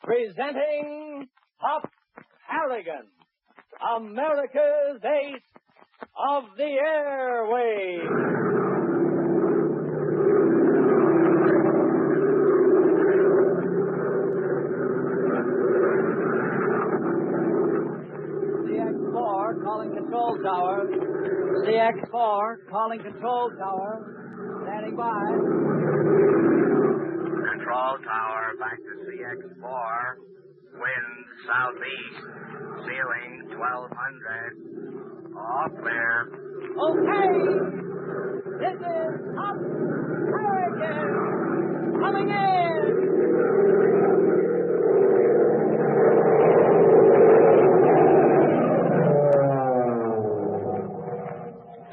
Presenting Hop Harrigan, America's Ace of the Airways. CX-4 calling control tower. CX-4 calling control tower. Standing by. Control tower, back to CX-4. Wind southeast. Ceiling 1200. All clear. Okay. This is Hop Harrigan coming in.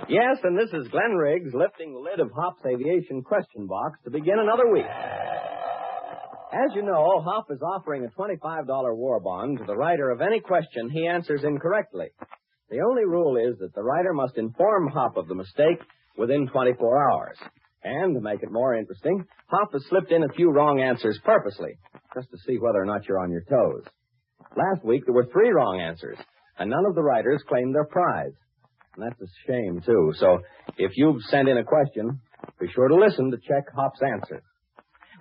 Yes, and this is Glenn Riggs lifting the lid of Hop's aviation question box to begin another week. As you know, Hop is offering a $25 war bond to the writer of any question he answers incorrectly. The only rule is that the writer must inform Hop of the mistake within 24 hours. And to make it more interesting, Hop has slipped in a few wrong answers purposely, just to see whether or not you're on your toes. Last week, there were 3 wrong answers, and none of the writers claimed their prize. And that's a shame, too. So if you've sent in a question, be sure to listen to check Hop's answer.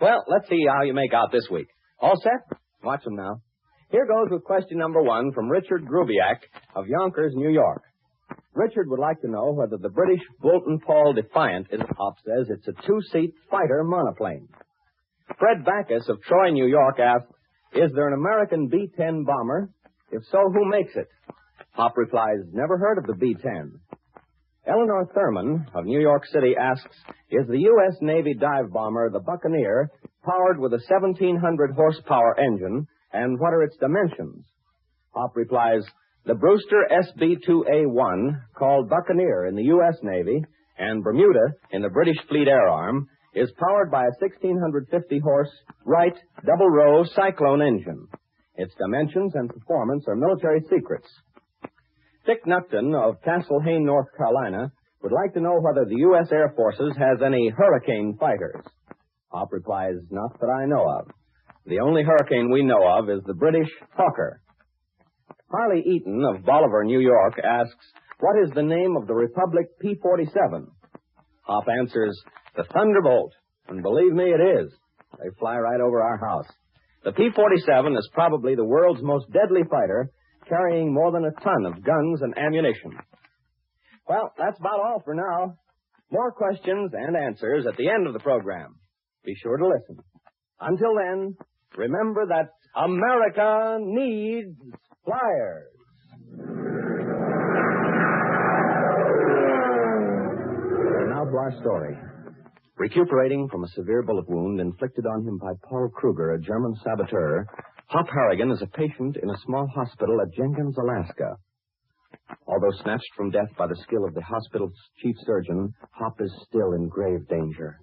Well, let's see how you make out this week. All set? Watch them now. Here goes with question number 1 from Richard Grubiak of Yonkers, New York. Richard would like to know whether the British Boulton-Paul Defiant, as Hop says, it's a 2-seat fighter monoplane. Fred Backus of Troy, New York asks, is there an American B-10 bomber? If so, who makes it? Hop replies, never heard of the B-10. Eleanor Thurman of New York City asks, is the U.S. Navy dive bomber, the Buccaneer, powered with a 1,700 horsepower engine, and what are its dimensions? Hop replies, the Brewster SB-2A1, called Buccaneer in the U.S. Navy, and Bermuda in the British Fleet Air Arm, is powered by a 1,650-horse Wright double-row Cyclone engine. Its dimensions and performance are military secrets. Dick Nuckton of Castle Hayne, North Carolina, would like to know whether the U.S. Air Forces has any Hurricane fighters. Hop replies, not that I know of. The only Hurricane we know of is the British Hawker. Harley Eaton of Bolivar, New York, asks, what is the name of the Republic P-47? Hop answers, the Thunderbolt. And believe me, it is. They fly right over our house. The P-47 is probably the world's most deadly fighter, carrying more than a ton of guns and ammunition. Well, that's about all for now. More questions and answers at the end of the program. Be sure to listen. Until then, remember that America needs flyers. Now to our story. Recuperating from a severe bullet wound inflicted on him by Paul Kruger, a German saboteur, Hop Harrigan is a patient in a small hospital at Jenkins, Alaska. Although snatched from death by the skill of the hospital's chief surgeon, Hop is still in grave danger.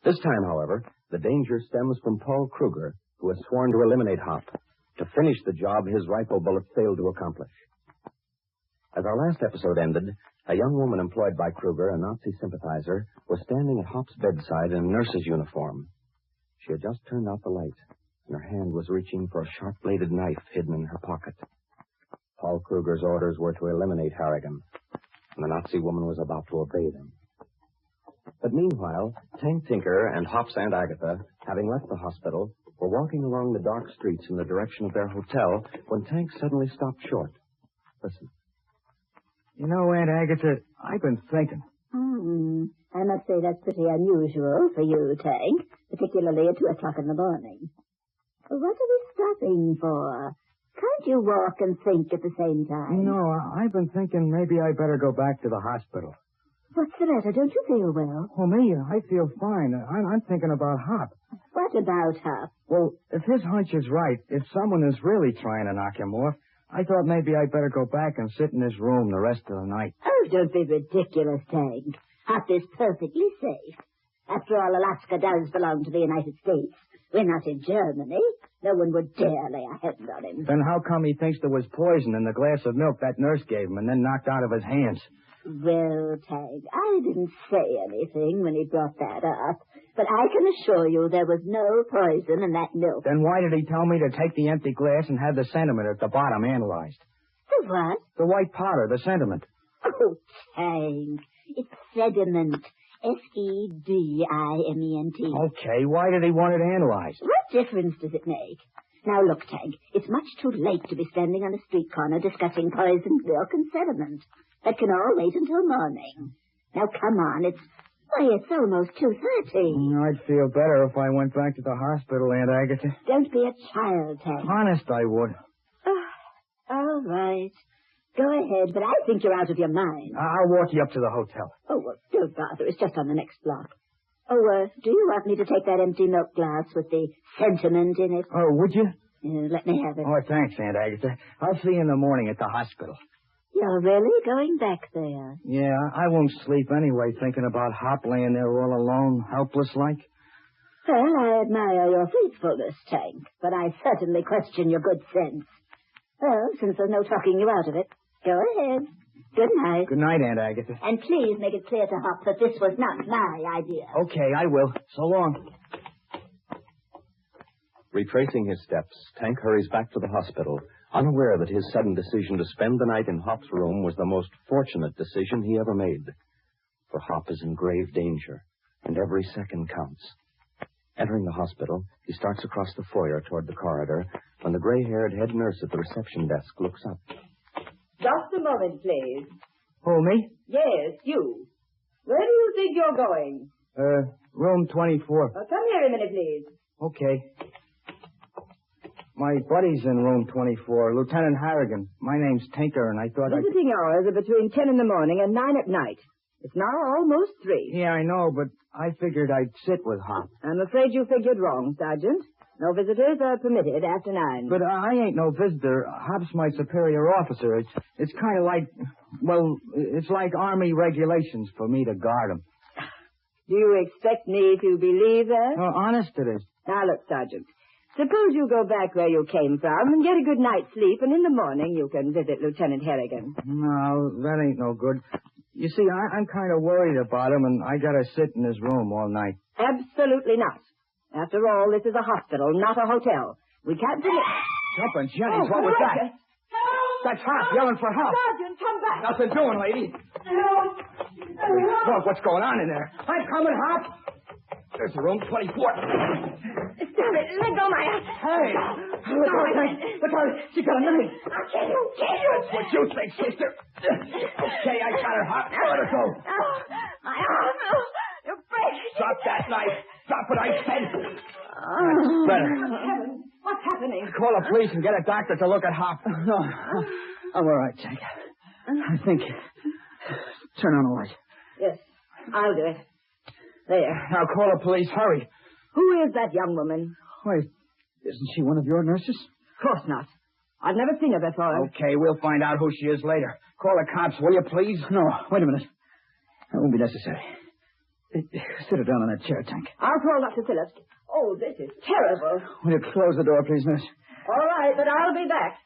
This time, however, the danger stems from Paul Kruger, who has sworn to eliminate Hop, to finish the job his rifle bullet failed to accomplish. As our last episode ended, a young woman employed by Kruger, a Nazi sympathizer, was standing at Hop's bedside in a nurse's uniform. She had just turned out the light, and her hand was reaching for a sharp-bladed knife hidden in her pocket. Paul Kruger's orders were to eliminate Harrigan, and the Nazi woman was about to obey them. But meanwhile, Tank Tinker and Hop's Aunt Agatha, having left the hospital, were walking along the dark streets in the direction of their hotel when Tank suddenly stopped short. Listen. You know, Aunt Agatha, I've been thinking. I must say that's pretty unusual for you, Tank, particularly at 2 o'clock in the morning. What are we stopping for? Can't you walk and think at the same time? No, I've been thinking maybe I better go back to the hospital. What's the matter? Don't you feel well? Well, me, I feel fine. I'm thinking about Hop. What about Hop? Well, if his hunch is right, if someone is really trying to knock him off, I thought maybe I'd better go back and sit in his room the rest of the night. Oh, don't be ridiculous, Tank. Hop is perfectly safe. After all, Alaska does belong to the United States. We're not in Germany. No one would dare lay a hand on him. Then how come he thinks there was poison in the glass of milk that nurse gave him and then knocked out of his hands? Well, Tank, I didn't say anything when he brought that up, but I can assure you there was no poison in that milk. Then why did he tell me to take the empty glass and have the sediment at the bottom analyzed? The what? The white powder, the sediment. Oh, Tank, it's sediment. sediment. Okay, why did he want it analyzed? What difference does it make? Now, look, Tank, it's much too late to be standing on a street corner discussing poisoned milk and sediment. That can all wait until morning. Now, come on, it's almost 2:30. I'd feel better if I went back to the hospital, Aunt Agatha. Don't be a child, Tank. Honest, I would. All right. Go ahead, but I think you're out of your mind. I'll walk you up to the hotel. Oh, well, don't bother. It's just on the next block. Oh, do you want me to take that empty milk glass with the sentiment in it? Oh, would you? Let me have it. Oh, thanks, Aunt Agatha. I'll see you in the morning at the hospital. You're really going back there? Yeah, I won't sleep anyway, thinking about Hop laying there all alone, helpless like. Well, I admire your faithfulness, Tank, but I certainly question your good sense. Well, since there's no talking you out of it, go ahead. Good night. Good night, Aunt Agatha. And please make it clear to Hop that this was not my idea. Okay, I will. So long. Retracing his steps, Tank hurries back to the hospital, unaware that his sudden decision to spend the night in Hop's room was the most fortunate decision he ever made. For Hop is in grave danger, and every second counts. Entering the hospital, he starts across the foyer toward the corridor when the gray-haired head nurse at the reception desk looks up. Just a moment, please. Who, me? Yes, you. Where do you think you're going? Room 24. Come here a minute, please. Okay. My buddy's in room 24, Lieutenant Harrigan. My name's Tinker, and I thought Visiting hours are between 10 in the morning and 9 at night. It's now almost 3. Yeah, I know, but I figured I'd sit with Hop. I'm afraid you figured wrong, Sergeant. No visitors are permitted after 9. But I ain't no visitor. Hop's my superior officer. It's kind of like, well, it's like Army regulations for me to guard him. Do you expect me to believe that? Oh, honest it is. Now, look, Sergeant. Suppose you go back where you came from and get a good night's sleep, and in the morning you can visit Lieutenant Harrigan. No, that ain't no good. You see, I'm kind of worried about him, and I got to sit in his room all night. Absolutely not. After all, this is a hospital, not a hotel. We can't permit... Jumping Jennings, what was that? That's Hop yelling for help. Sergeant, come back! Nothing doing, lady. Look, what's going on in there? I'm coming, Hop. There's room 24. Stop it! Let go my ass! Hey! Look out! She got a knife! I'll kill you! Kill you! That's what you think, sister. Okay, I got her, Hop. Let her go. My arm! You break! Drop that knife. Drop it, I said. That's better. What's happening? Call the police and get a doctor to look at Hop. No, I'm all right, Jack. I think... Turn on the light. Yes, I'll do it. There. Now call the police. Hurry. Who is that young woman? Wait, isn't she one of your nurses? Of course not. I've never seen her before. Okay, we'll find out who she is later. Call the cops, will you, please? No, wait a minute. That won't be necessary. Sit her down on that chair, Tank. I'll call Dr. Phillips. Oh, this is terrible. Will you close the door, please, nurse? All right, but I'll be back.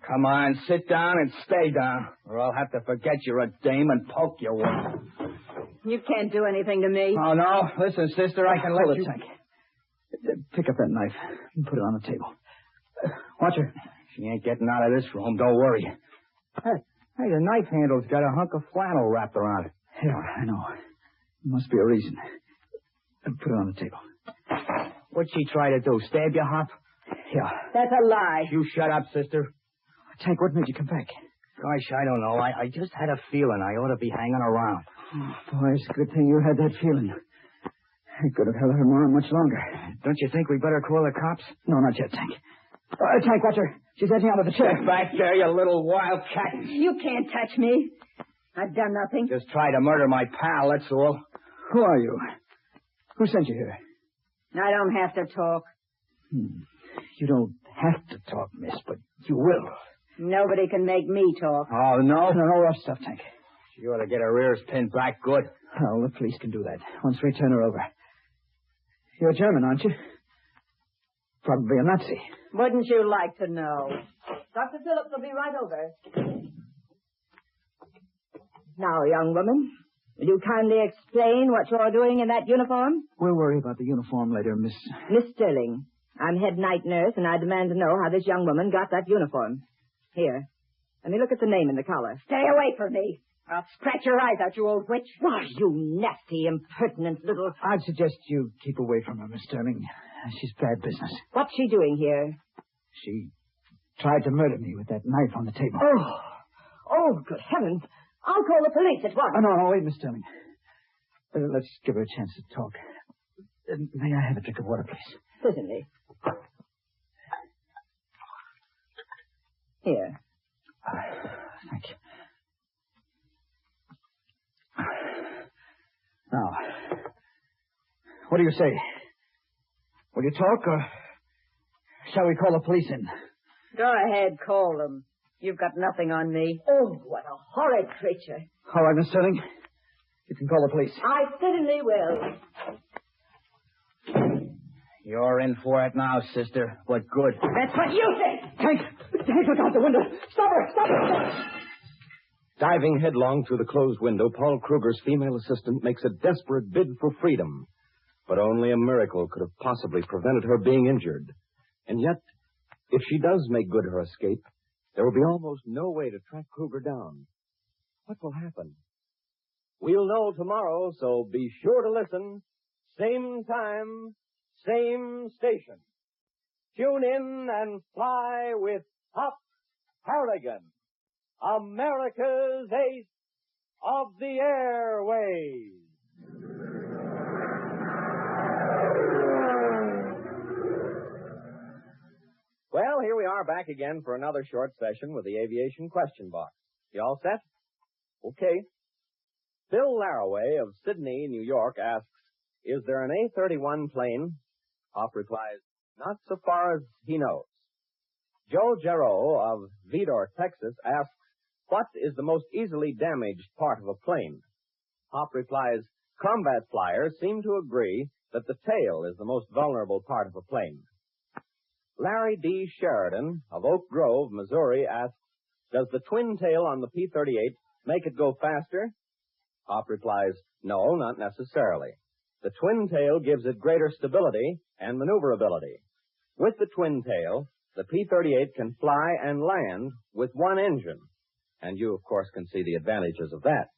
Come on, sit down and stay down, or I'll have to forget you're a dame and poke you one. You can't do anything to me. Oh, no? Listen, sister, I can let you... Tank. Pick up that knife and put it on the table. Watch her. She ain't getting out of this room, don't worry. Hey, the knife handle's got a hunk of flannel wrapped around it. Yeah, I know. Must be a reason. Put it on the table. What'd she try to do, stab you, Hop? Yeah. That's a lie. You shut up, sister. Tank, what made you come back? Gosh, I don't know. I just had a feeling I ought to be hanging around. Oh, boy, it's a good thing you had that feeling. I could have held her on much longer. Don't you think we better call the cops? No, not yet, Tank. Tank, watch her. She's edging out of the chair. Get back there, you little wildcat. You can't touch me. I've done nothing. Just tried to murder my pal, that's all. Who are you? Who sent you here? I don't have to talk. You don't have to talk, miss, but you will. Nobody can make me talk. Oh, no? No rough stuff, Tank. She ought to get her ears pinned back good. Oh, the police can do that once we turn her over. You're German, aren't you? Probably a Nazi. Wouldn't you like to know? Dr. Phillips will be right over. Now, young woman, will you kindly explain what you're doing in that uniform? We'll worry about the uniform later, Miss... Miss Sterling, I'm head night nurse, and I demand to know how this young woman got that uniform. Here, let me look at the name in the collar. Stay away from me. I'll scratch your eyes out, you old witch. Why, you nasty, impertinent little... I'd suggest you keep away from her, Miss Sterling. She's bad business. What's she doing here? She tried to murder me with that knife on the table. Oh, good heavens. I'll call the police at once. Oh, no, wait, Miss Sterling. Let's give her a chance to talk. May I have a drink of water, please? Certainly. Here. Thank you. Now, what do you say? Will you talk, or shall we call the police in? Go ahead, call them. You've got nothing on me. Oh, what a horrid creature. All right, Miss Sterling. You can call the police. I certainly will. You're in for it now, sister. What good? That's what you think. Hank, look out the window. Stop her! Stop her! Diving headlong through the closed window, Paul Kruger's female assistant makes a desperate bid for freedom. But only a miracle could have possibly prevented her being injured. And yet, if she does make good her escape, there will be almost no way to track Kruger down. What will happen? We'll know tomorrow, so be sure to listen. Same time, same station. Tune in and fly with Hop Harrigan, America's ace of the airways. Well, here we are back again for another short session with the Aviation Question Box. You all set? Okay. Phil Laraway of Sydney, New York asks, is there an A-31 plane? Hop replies, not so far as he knows. Joe Jarreau of Vidor, Texas asks, what is the most easily damaged part of a plane? Hop replies, combat flyers seem to agree that the tail is the most vulnerable part of a plane. Larry D. Sheridan of Oak Grove, Missouri asks, does the twin tail on the P-38 make it go faster? Hop replies, no, not necessarily. The twin tail gives it greater stability and maneuverability. With the twin tail, the P-38 can fly and land with one engine. And you, of course, can see the advantages of that.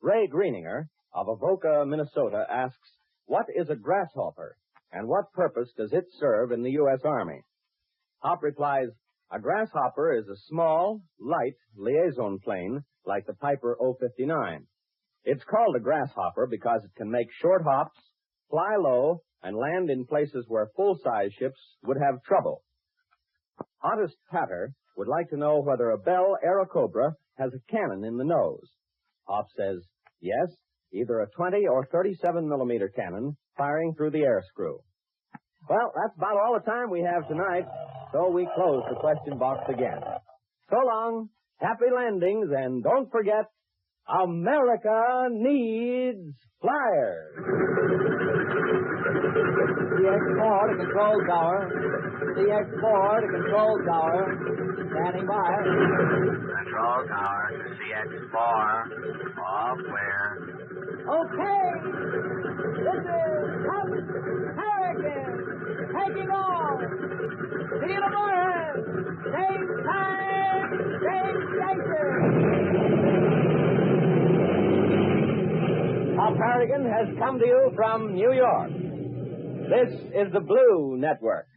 Ray Greening of Avoca, Minnesota asks, what is a grasshopper and what purpose does it serve in the U.S. Army? Hop replies, a grasshopper is a small, light liaison plane like the Piper O-59. It's called a grasshopper because it can make short hops, fly low, and land in places where full-size ships would have trouble. Honest Patter would like to know whether a Bell Aerocobra has a cannon in the nose. Hop says, yes, either a 20 or 37 millimeter cannon firing through the air screw. Well, that's about all the time we have tonight, so we close the question box again. So long, happy landings, and don't forget, America needs flyers. CX-4 to control tower. CX-4 to control tower. Standing by. Control tower to CX-4. All clear. Okay. This is Hop Harrigan taking off. See you tomorrow. Same time, same station. Hop Harrigan has come to you from New York. This is the Blue Network.